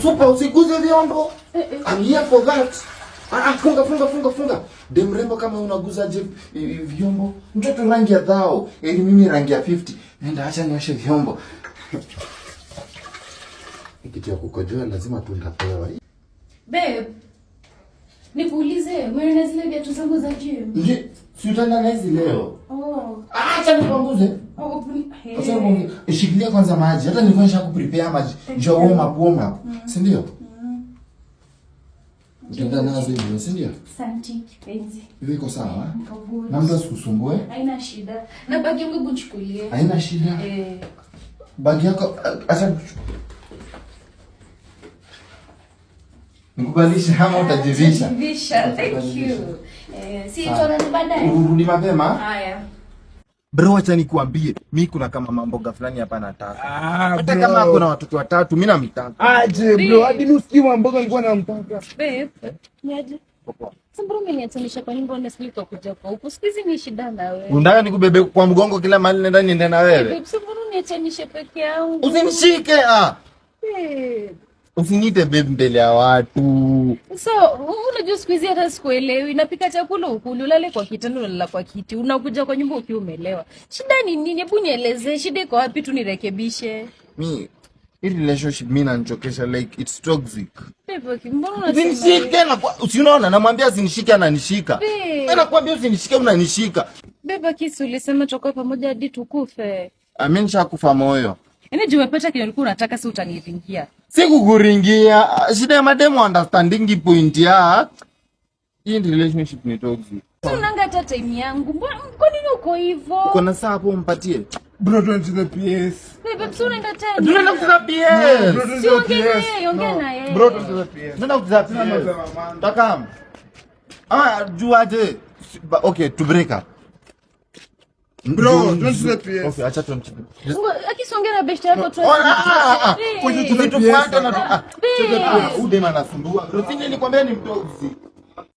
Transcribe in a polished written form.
Super, usiguze vyombo. I'm here for that. Funga. Demrembo kama unaguzaje vyombo. Mtoto rangi ya dhao, ili mimi rangi ya 50. Nenda acha nioshe vyombo. Kitu ya kukojoa lazima tundapewa. Babe, nikuulize, umeona zile viatu zangu za gym? Nje, si utaenda na hizi leo. Oh. Acha nipanguze. Acha nipanguze. Shikilia kwanza maji. Hata nilikuwa nishakuprepare maji. Njoo warm up. Si ndio? Ndio nazo hivyo, si ndio? Asante kipenzi. Hivi iko sawa? Na mtu asikusumbue? Haina shida. Na bagi yangu buchukulie. Haina shida. Bagi yako acha nikubalisha kama utajivisha. Utajivisha. Thank you. Si tuonane baadaye. Urudi mapema? Haya. Bro, acha nikwambie, mimi kuna kama mamboga fulani hapa nataka. Hata kama kuna watoto watatu, mimi namtaka. Aje bro, hadi nusu mamboga nilikuwa namtaka. Babe, niaje? Samburu umeniatanisha kwa nyumba honestly kwa kuja kwa huko. Sikizi ni shida na wewe. Unataka nikubebe kwa mgongo kila mahali nenda niende na wewe? Babe, samburu uniatanisha peke yangu. Usinishike Babe. Usiniite babe mbele ya watu. So, unajua siku hizi hata sikuelewi. Napika chakula ukuli, ulale kwa kitanda, unalala kwa kiti. Unakuja kwa nyumba ukiwa umelewa. Shida ni nini? Hebu nielezee, shida iko wapi tu nirekebishe. Hii relationship mimi inanichokesha, like it's toxic. Babe, mbona unasema? Usinishike na usiona namwambia usinishike ananishika. Nakwambia usinishike unanishika. Babe, kisi ulisema tutakuwa pamoja hadi tukufe. Mimi nishakufa moyo. Yaani umepata kile ulikuwa unataka, si utaniringia. Sikukuringia. Shida ya mademo understanding point ya hii relationship ni toxic. Unanga hata time yangu. Kwa nini uko hivyo? Uko na saa hapo mpatie. Bro, don't do the PS. Babe, sio unaenda tena. Tunaenda kucheza PS. Bro, don't Si do the ongea PS. naye, ongea naye. Bro, don't do the PS. Tunaenda kucheza PS. Takam. Juaje. Okay, to break up. Bro, don't do the PS. Okay, acha tuanze. Akisongea na best yako tu. Kwa hiyo tufuate na udema nasumbua. Bro, sisi nilikwambia ni mtoxic.